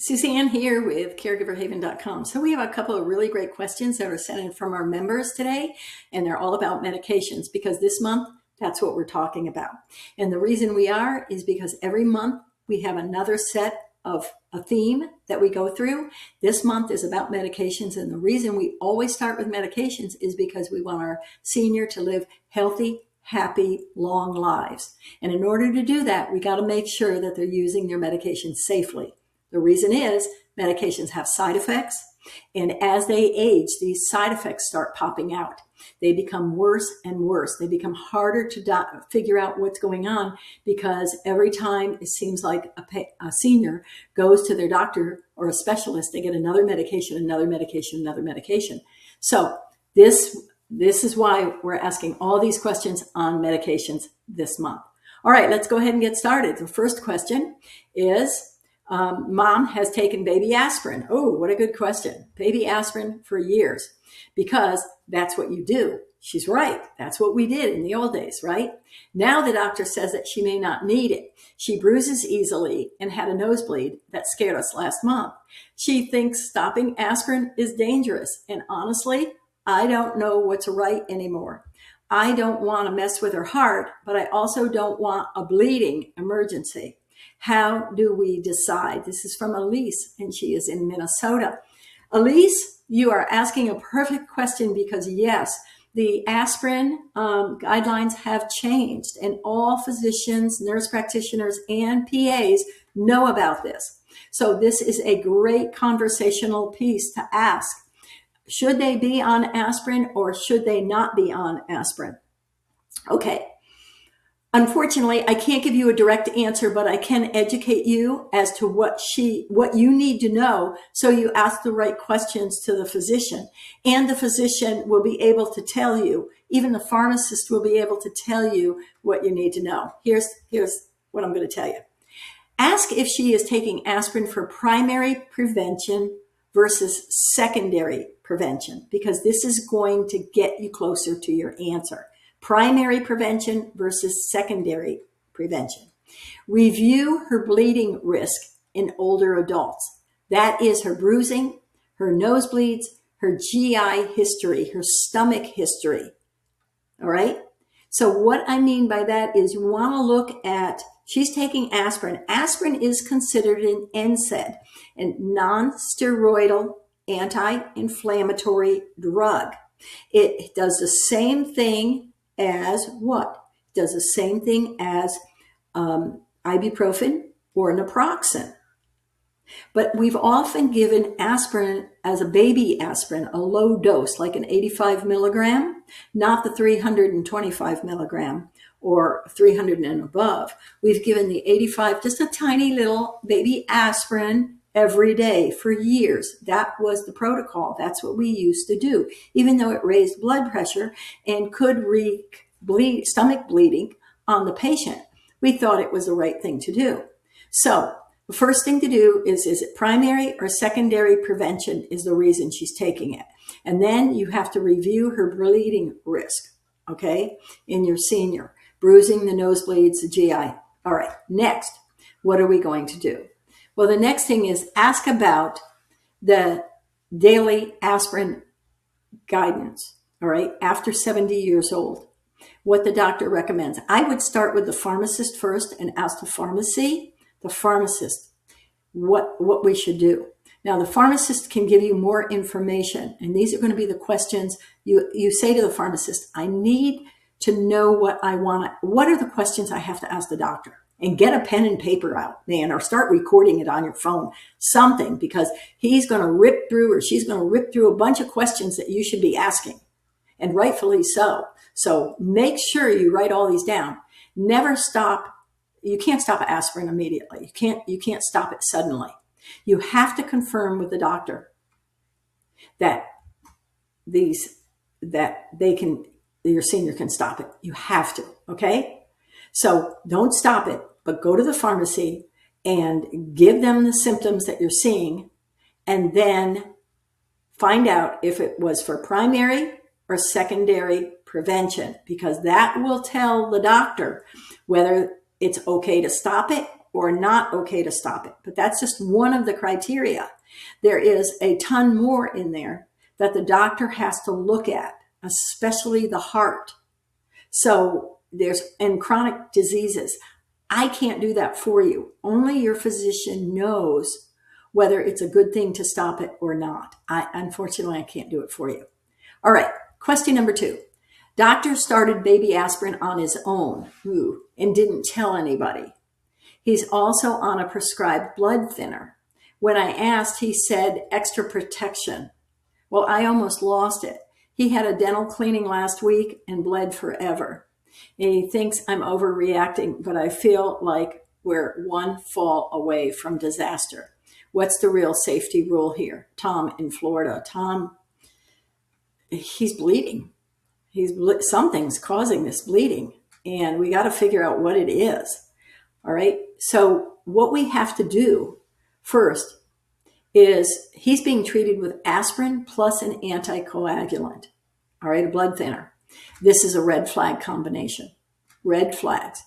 Suzanne here with caregiverhaven.com. So we have a couple of really great questions that are sent in from our members today, and they're all about medications because this month, that's what we're talking about. And the reason we are is because every month we have another set of a theme that we go through. This month is about medications, and the reason we always start with medications is because we want our senior to live healthy, happy, long lives. And in order to do that, we got to make sure that they're using their medications safely. The reason is medications have side effects, and as they age, these side effects start popping out. They become worse and worse. They become harder to figure out what's going on because every time it seems like a senior goes to their doctor or a specialist, they get another medication, another medication, another medication. So this is why we're asking all these questions on medications this month. All right, let's go ahead and get started. The first question is, mom has taken baby aspirin. Oh, what a good question. Baby aspirin for years because that's what you do. She's right. That's what we did in the old days, right? Now the doctor says that she may not need it. She bruises easily and had a nosebleed that scared us last month. She thinks stopping aspirin is dangerous. And honestly, I don't know what's right anymore. I don't want to mess with her heart, but I also don't want a bleeding emergency. How do we decide? This is from Elise, and she is in Minnesota. Elise, you are asking a perfect question because yes, the aspirin guidelines have changed, and all physicians, nurse practitioners, and PAs know about this. So this is a great conversational piece to ask. Should they be on aspirin or should they not be on aspirin? Okay. Unfortunately, I can't give you a direct answer, but I can educate you as to what you need to know so you ask the right questions to the physician. And the physician will be able to tell you, even the pharmacist will be able to tell you what you need to know. Here's what I'm going to tell you. Ask if she is taking aspirin for primary prevention versus secondary prevention, because this is going to get you closer to your answer. Primary prevention versus secondary prevention. Review her bleeding risk in older adults. That is her bruising, her nosebleeds, her GI history, her stomach history. All right? So what I mean by that is you want to look at, she's taking aspirin. Aspirin is considered an NSAID, a non-steroidal anti-inflammatory drug. It does the same thing as what? It does the same thing as ibuprofen or naproxen. But we've often given aspirin as a baby aspirin, a low dose, like an 85 milligram, not the 325 milligram or 300 and above. We've given the 85, just a tiny little baby aspirin every day for years. That was the protocol. That's what we used to do, even though it raised blood pressure and could wreak stomach bleeding on the patient. We thought it was the right thing to do. So the first thing to do is it primary or secondary prevention is the reason she's taking it. And then you have to review her bleeding risk, okay, in your senior. Bruising, the nosebleeds, the GI. All right, next, what are we going to do? Well, the next thing is ask about the daily aspirin guidance, all right, after 70 years old, what the doctor recommends. I would start with the pharmacist first and ask the pharmacist, what we should do. Now, the pharmacist can give you more information, and these are going to be the questions you say to the pharmacist. I need to know what I want. What are the questions I have to ask the doctor? And get a pen and paper out, man, or start recording it on your phone, something, because he's going to rip through or she's going to rip through a bunch of questions that you should be asking, and rightfully so. So make sure you write all these down. Never stop. You can't stop aspirin immediately. You can't stop it suddenly. You have to confirm with the doctor that your senior can stop it. You have to, okay? So don't stop it, but go to the pharmacy and give them the symptoms that you're seeing, and then find out if it was for primary or secondary prevention, because that will tell the doctor whether it's okay to stop it or not okay to stop it. But that's just one of the criteria. There is a ton more in there that the doctor has to look at, especially the heart. So and chronic diseases. I can't do that for you. Only your physician knows whether it's a good thing to stop it or not. Unfortunately, I can't do it for you. All right, question number 2. Doctor started baby aspirin on his own and didn't tell anybody. He's also on a prescribed blood thinner. When I asked, he said extra protection. Well, I almost lost it. He had a dental cleaning last week and bled forever. And he thinks I'm overreacting, but I feel like we're one fall away from disaster. What's the real safety rule here? Tom in Florida. Tom, he's bleeding. Something's causing this bleeding, and we got to figure out what it is. All right. So what we have to do first is he's being treated with aspirin plus an anticoagulant. All right. A blood thinner. This is a red flag combination. Red flags.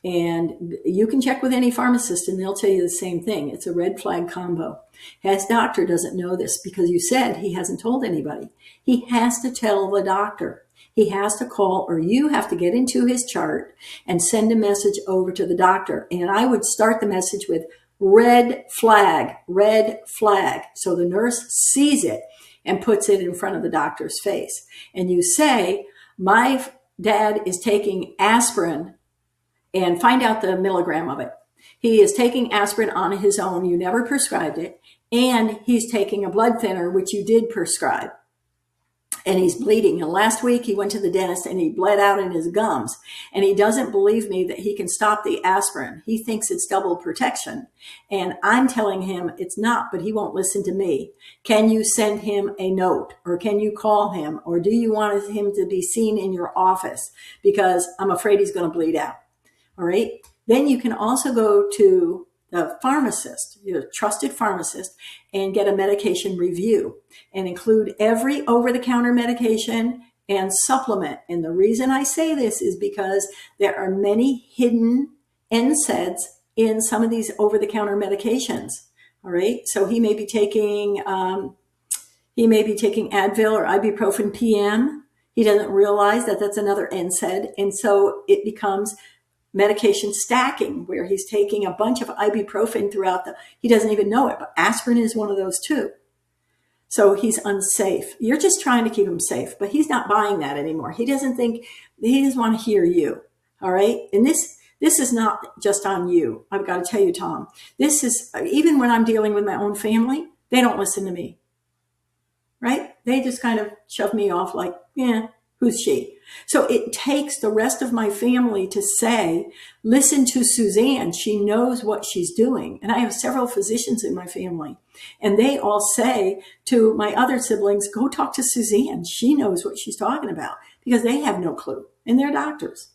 And you can check with any pharmacist and they'll tell you the same thing. It's a red flag combo. His doctor doesn't know this because you said he hasn't told anybody. He has to tell the doctor. He has to call, or you have to get into his chart and send a message over to the doctor. And I would start the message with red flag, red flag. So the nurse sees it and puts it in front of the doctor's face. And you say, my dad is taking aspirin, and find out the milligram of it. He is taking aspirin on his own. You never prescribed it. And he's taking a blood thinner, which you did prescribe. And he's bleeding. And last week he went to the dentist and he bled out in his gums. And he doesn't believe me that he can stop the aspirin. He thinks it's double protection. And I'm telling him it's not, but he won't listen to me. Can you send him a note, or can you call him, or do you want him to be seen in your office? Because I'm afraid he's going to bleed out. All right. Then you can also go to the pharmacist, your trusted pharmacist, and get a medication review and include every over-the-counter medication and supplement. And the reason I say this is because there are many hidden NSAIDs in some of these over-the-counter medications. All right. So he may be taking Advil or ibuprofen PM. He doesn't realize that that's another NSAID. And so it becomes medication stacking, where he's taking a bunch of ibuprofen throughout he doesn't even know it, but aspirin is one of those too. So he's unsafe. You're just trying to keep him safe, but he's not buying that anymore. He doesn't want to hear you. All right. And this is not just on you. I've got to tell you, Tom, this is, even when I'm dealing with my own family, they don't listen to me. Right. They just kind of shove me off like, yeah, who's she? So it takes the rest of my family to say, listen to Suzanne. She knows what she's doing. And I have several physicians in my family, and they all say to my other siblings, go talk to Suzanne. She knows what she's talking about, because they have no clue, and they're doctors.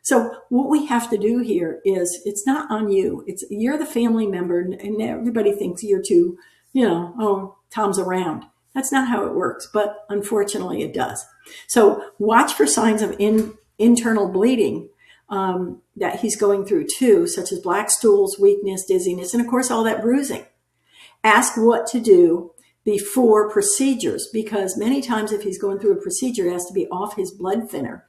So what we have to do here is, it's not on you. You're the family member, and everybody thinks you're too, oh, Tom's around. That's not how it works, but unfortunately it does. So watch for signs of internal bleeding that he's going through too, such as black stools, weakness, dizziness, and of course all that bruising. Ask what to do before procedures, because many times if he's going through a procedure, he has to be off his blood thinner.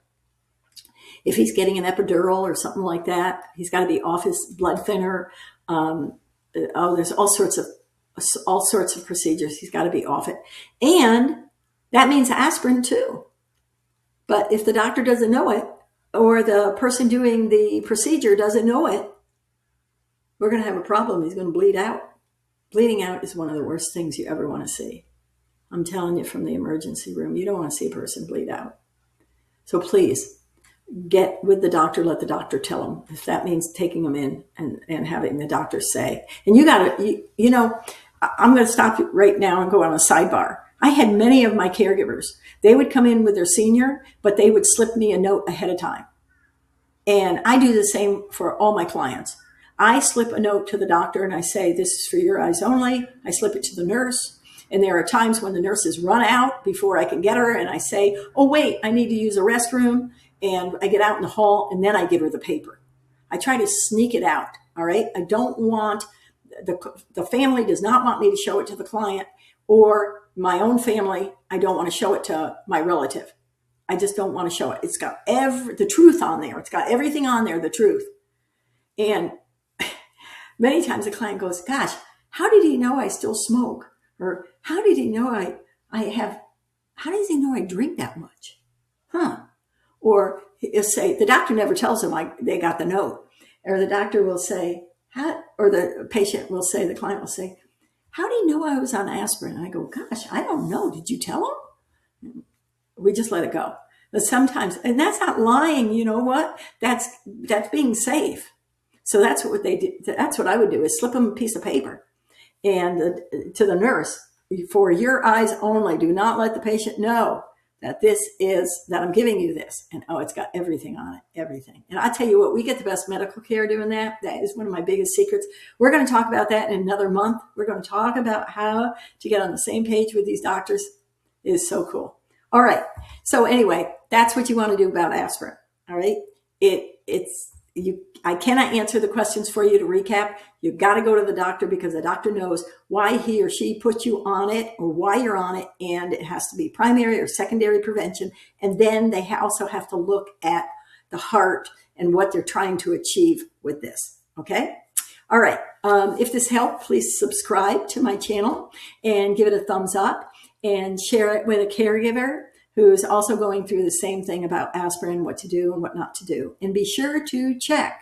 If he's getting an epidural or something like that, he's got to be off his blood thinner. There's all sorts of procedures. He's got to be off it. And that means aspirin too. But if the doctor doesn't know it, or the person doing the procedure doesn't know it, we're going to have a problem. He's going to bleed out. Bleeding out is one of the worst things you ever want to see. I'm telling you, from the emergency room, you don't want to see a person bleed out. So please get with the doctor. Let the doctor tell him, if that means taking them in and having the doctor say. And I'm going to stop right now and go on a sidebar. I had many of my caregivers. They would come in with their senior, but they would slip me a note ahead of time. And I do the same for all my clients. I slip a note to the doctor and I say, this is for your eyes only. I slip it to the nurse. And there are times when the nurses run out before I can get her. And I say, oh, wait, I need to use a restroom. And I get out in the hall, and then I give her the paper. I try to sneak it out. All right. I don't want the family does not want me to show it to the client, or my own family. I don't want to show it to my relative. I just don't want to show it. It's got the truth on there. It's got everything on there, the truth. And many times the client goes, gosh, how did he know I still smoke? Or how did he know how does he know I drink that much? Or he'll say, the doctor never tells him they got the note. Or the doctor will say, or the patient will say, the client will say, how do you know I was on aspirin? And I go, gosh, I don't know. Did you tell him? We just let it go. But sometimes, and that's not lying. You know what? That's being safe. So that's what they do. That's what I would do, is slip them a piece of paper and to the nurse, for your eyes only. Do not let the patient know that that I'm giving you this. And it's got everything on it, everything. And I tell you what, we get the best medical care doing that. That is one of my biggest secrets. We're going to talk about that in another month. We're going to talk about how to get on the same page with these doctors. It is so cool. All right. So anyway, that's what you want to do about aspirin. All right. I cannot answer the questions for you. To recap, you've got to go to the doctor, because the doctor knows why he or she put you on it, or why you're on it. And it has to be primary or secondary prevention. And then they also have to look at the heart and what they're trying to achieve with this. Okay. All right. If this helped, please subscribe to my channel and give it a thumbs up, and share it with a caregiver who's also going through the same thing about aspirin, what to do and what not to do. And be sure to check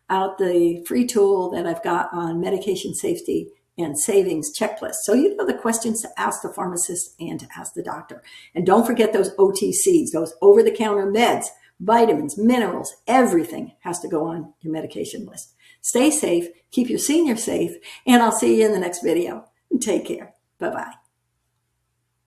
out the free tool that I've got on medication safety and savings checklist, so you know the questions to ask the pharmacist and to ask the doctor. And don't forget those OTCs, those over-the-counter meds, vitamins, minerals, everything has to go on your medication list. Stay safe, keep your senior safe, and I'll see you in the next video. Take care. Bye-bye.